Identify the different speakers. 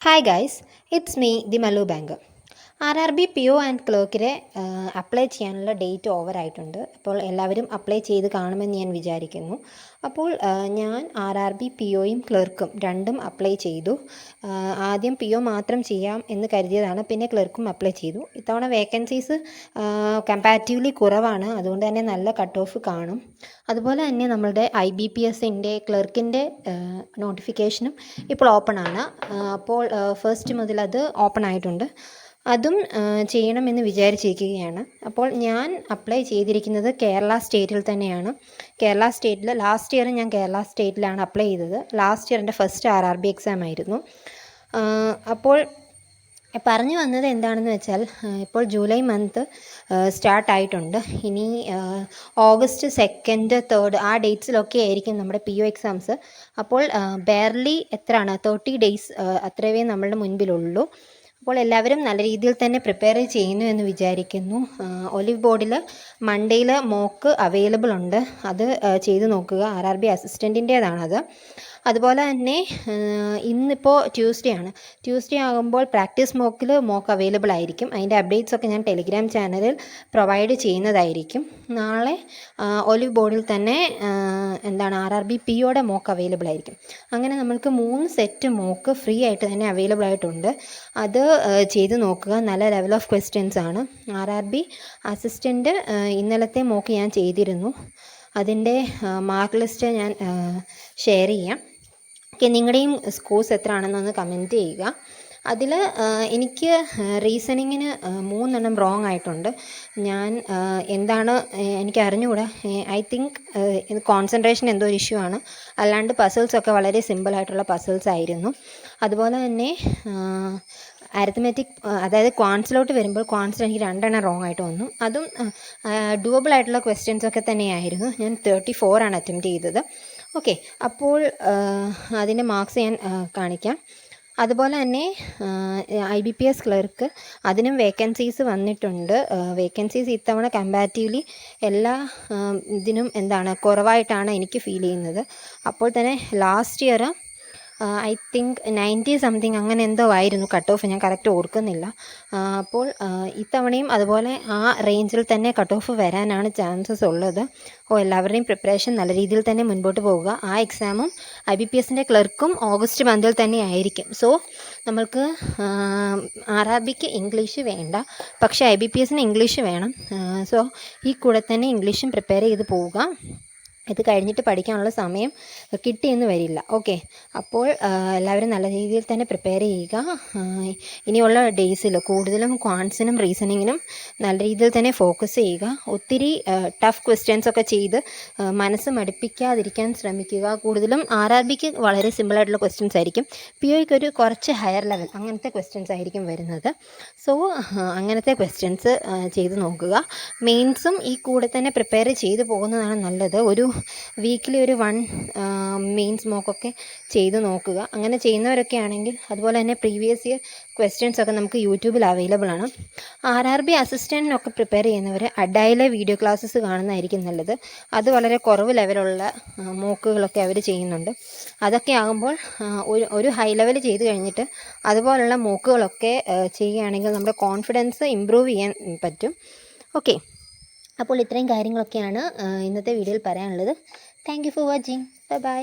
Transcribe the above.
Speaker 1: Hi guys, it's me, the Malu Banker. RRB PO and ക്ലർക്കിലെ apply ചെയ്യാനുള്ള date ഓവറായിട്ടുണ്ട്. അപ്പോൾ എല്ലാവരും അപ്ലൈ ചെയ്ത് കാണുമെന്ന് ഞാൻ വിചാരിക്കുന്നു. അപ്പോൾ ഞാൻ RRB POയും ക്ലർക്കും രണ്ടും അപ്ലൈ ചെയ്തു. ആദ്യം PO മാത്രം ചെയ്യാം എന്ന് കരുതിയതാണ്, പിന്നെ ക്ലർക്കും അപ്ലൈ ചെയ്തു. ഇത്തവണ വേക്കൻസീസ് കമ്പാരിറ്റീവ്ലി കുറവാണ്, അതുകൊണ്ട് തന്നെ നല്ല കട്ട് ഓഫ് കാണും. അതുപോലെ തന്നെ നമ്മളുടെ IBPSൻ്റെ ക്ലർക്കിൻ്റെ നോട്ടിഫിക്കേഷനും ഇപ്പോൾ ഓപ്പൺ ആണ്. അപ്പോൾ ഫസ്റ്റ് മുതൽ അത് ഓപ്പൺ ആയിട്ടുണ്ട്. അതും ചെയ്യണമെന്ന് വിചാരിച്ചിരിക്കുകയാണ്. അപ്പോൾ ഞാൻ അപ്ലൈ ചെയ്തിരിക്കുന്നത് കേരള സ്റ്റേറ്റിൽ തന്നെയാണ്. കേരള സ്റ്റേറ്റിൽ ലാസ്റ്റ് ഇയർ ഞാൻ കേരള സ്റ്റേറ്റിലാണ് അപ്ലൈ ചെയ്തത്. ലാസ്റ്റ് ഇയർ എൻ്റെ ഫസ്റ്റ് RRB എക്സാം ആയിരുന്നു. അപ്പോൾ പറഞ്ഞു വന്നത് എന്താണെന്ന് വെച്ചാൽ, ഇപ്പോൾ ജൂലൈ മന്ത് സ്റ്റാർട്ടായിട്ടുണ്ട്. ഇനി ഓഗസ്റ്റ് 2, 3 ആ ഡേറ്റ്സിലൊക്കെ ആയിരിക്കും നമ്മുടെ PO എക്സാംസ്. അപ്പോൾ ബെയർലി എത്രയാണ് 30 ഡേയ്സ് അത്രയേ നമ്മളുടെ മുൻപിലുള്ളൂ. അപ്പോൾ എല്ലാവരും നല്ല രീതിയിൽ തന്നെ പ്രിപ്പയർ ചെയ്യുന്നു എന്ന് വിചാരിക്കുന്നു. ഒലിവ് ബോർഡിൽ മൺഡേയിൽ മോക്ക് അവൈലബിൾ ഉണ്ട്, അത് ചെയ്ത് നോക്കുക. RRB അസിസ്റ്റൻറ്റിൻ്റേതാണത്. അതുപോലെ തന്നെ ഇന്നിപ്പോൾ ട്യൂസ്ഡേ ആകുമ്പോൾ പ്രാക്ടീസ് മോക്ക് അവൈലബിൾ ആയിരിക്കും. അതിൻ്റെ അപ്ഡേറ്റ്സ് ഒക്കെ ഞാൻ ടെലിഗ്രാം ചാനലിൽ പ്രൊവൈഡ് ചെയ്യുന്നതായിരിക്കും. നാളെ ഒലിവ് ബോർഡിൽ തന്നെ RRB POയുടെ മോക്ക് അവൈലബിൾ ആയിരിക്കും. അങ്ങനെ നമ്മൾക്ക് 3 സെറ്റ് മോക്ക് ഫ്രീ ആയിട്ട് തന്നെ അവൈലബിൾ ആയിട്ടുണ്ട്. അത് ചെയ്ത് നോക്കുക. നല്ല ലെവൽ ഓഫ് ക്വസ്റ്റ്യൻസ് ആണ്. RRB അസിസ്റ്റൻ്റ് ഇന്നലത്തെ മോക്ക് ഞാൻ ചെയ്തിരുന്നു. അതിൻ്റെ മാർക്ക് ലിസ്റ്റ് ഞാൻ ഷെയർ ചെയ്യാം. ഓക്കെ, നിങ്ങളുടെയും സ്കോർസ് എത്ര ആണെന്നൊന്ന് കമൻറ്റ് ചെയ്യുക. അതിൽ എനിക്ക് റീസണിങ്ങിന് 3 എണ്ണം റോങ് ആയിട്ടുണ്ട്. ഞാൻ എന്താണ് എനിക്ക് അറിഞ്ഞുകൂടാ. ഐ തിങ്ക് കോൺസെൻട്രേഷൻ എന്തോ ഒരു ഇഷ്യൂ ആണ്. അല്ലാണ്ട് പസിൽസൊക്കെ വളരെ സിമ്പിളായിട്ടുള്ള പസിൽസ് ആയിരുന്നു. അതുപോലെ തന്നെ അരിത്മെറ്റിക്, അതായത് ക്വാൺസിലോട്ട് വരുമ്പോൾ ക്വാൺസിൽ എനിക്ക് 2 എണ്ണം റോങ് ആയിട്ട് വന്നു. അതും ഡുവബിൾ ആയിട്ടുള്ള ക്വസ്റ്റ്യൻസ് ഒക്കെ തന്നെയായിരുന്നു. ഞാൻ 34 ആണ് അറ്റംപ്റ്റ് ചെയ്തത്. ഓക്കെ, അപ്പോൾ അതിൻ്റെ മാർക്സ് ഞാൻ കാണിക്കാം. അതുപോലെ തന്നെ IBPS ക്ലർക്ക് അതിനും വേക്കൻസീസ് വന്നിട്ടുണ്ട്. വേക്കൻസീസ് ഇത്തവണ കമ്പാരിറ്റീവ്ലി എല്ലാ ഇതിനും കുറവായിട്ടാണ് എനിക്ക് ഫീൽ ചെയ്യുന്നത്. അപ്പോൾ തന്നെ last year I think 90 something അങ്ങനെ എന്തോ ആയിരുന്നു കട്ട് ഓഫ്, ഞാൻ കറക്റ്റ് ഓർക്കുന്നില്ല. അപ്പോൾ ഇത്തവണയും അതുപോലെ ആ റേഞ്ചിൽ തന്നെ കട്ട് ഓഫ് വരാനാണ് ചാൻസസ് ഉള്ളത്. എല്ലാവരുടെയും പ്രിപ്പറേഷൻ നല്ല രീതിയിൽ തന്നെ മുൻപോട്ട് പോവുക. ആ എക്സാമും IBPSൻ്റെ ക്ലർക്കും ഓഗസ്റ്റ് മന്തിൽ തന്നെ ആയിരിക്കും. സോ നമ്മൾക്ക് RRBക്ക് ഇംഗ്ലീഷ് വേണ്ട, പക്ഷേ IBPSന് ഇംഗ്ലീഷ് വേണം. സോ ഈ കൂടെ തന്നെ ഇംഗ്ലീഷും പ്രിപ്പയർ ചെയ്ത് പോവുക. ഇത് കഴിഞ്ഞിട്ട് പഠിക്കാനുള്ള സമയം കിട്ടിയെന്ന് വരില്ല. ഓക്കെ, അപ്പോൾ എല്ലാവരും നല്ല രീതിയിൽ തന്നെ പ്രിപ്പയർ ചെയ്യുക. ഇനിയുള്ള ഡേയ്സിൽ കൂടുതലും ക്വാൺസിനും റീസണിങ്ങിനും നല്ല രീതിയിൽ തന്നെ ഫോക്കസ് ചെയ്യുക. ഒത്തിരി ടഫ് ക്വസ്റ്റ്യൻസൊക്കെ ചെയ്ത് മനസ്സ് മടുപ്പിക്കാതിരിക്കാൻ ശ്രമിക്കുക. കൂടുതലും RRBക്ക് വളരെ സിമ്പിളായിട്ടുള്ള ക്വസ്റ്റ്യൻസ് ആയിരിക്കും. POയ്ക്ക് ഒരു കുറച്ച് ഹയർ ലെവൽ അങ്ങനത്തെ ക്വസ്റ്റ്യൻസ് ആയിരിക്കും വരുന്നത്. സോ അങ്ങനത്തെ ക്വസ്റ്റ്യൻസ് ചെയ്ത് നോക്കുക. മെയിൻസും ഈ കൂടെ തന്നെ പ്രിപ്പയർ ചെയ്ത് പോകുന്നതാണ് നല്ലത്. ഒരു വീക്കിലി ഒരു 1 മെയിൻസ് മോക്കൊക്കെ ചെയ്ത് നോക്കുക. അങ്ങനെ ചെയ്യുന്നവരൊക്കെ ആണെങ്കിൽ, അതുപോലെ തന്നെ പ്രീവിയസ് ഇയർ ക്വസ്റ്റ്യൻസൊക്കെ നമുക്ക് യൂട്യൂബിൽ അവൈലബിൾ ആണ്. RRB അസിസ്റ്റൻറ്റിനൊക്കെ പ്രിപ്പയർ ചെയ്യുന്നവർ അഡൈലെ വീഡിയോ ക്ലാസ്സസ് കാണുന്നതായിരിക്കും നല്ലത്. അത് വളരെ കുറവ് ലെവലുള്ള മോക്കുകളൊക്കെ അവർ ചെയ്യുന്നുണ്ട്. അതൊക്കെ ആകുമ്പോൾ ഒരു ഹൈ ലെവൽ ചെയ്ത് കഴിഞ്ഞിട്ട് അതുപോലുള്ള മോക്കുകളൊക്കെ ചെയ്യുകയാണെങ്കിൽ നമ്മുടെ കോൺഫിഡൻസ് ഇമ്പ്രൂവ് ചെയ്യാൻ പറ്റും. ഓക്കെ, അപ്പോൾ ഇത്രയും കാര്യങ്ങളൊക്കെയാണ് ഇന്നത്തെ വീഡിയോയിൽ പറയാനുള്ളത്. Thank you for watching. Bye bye.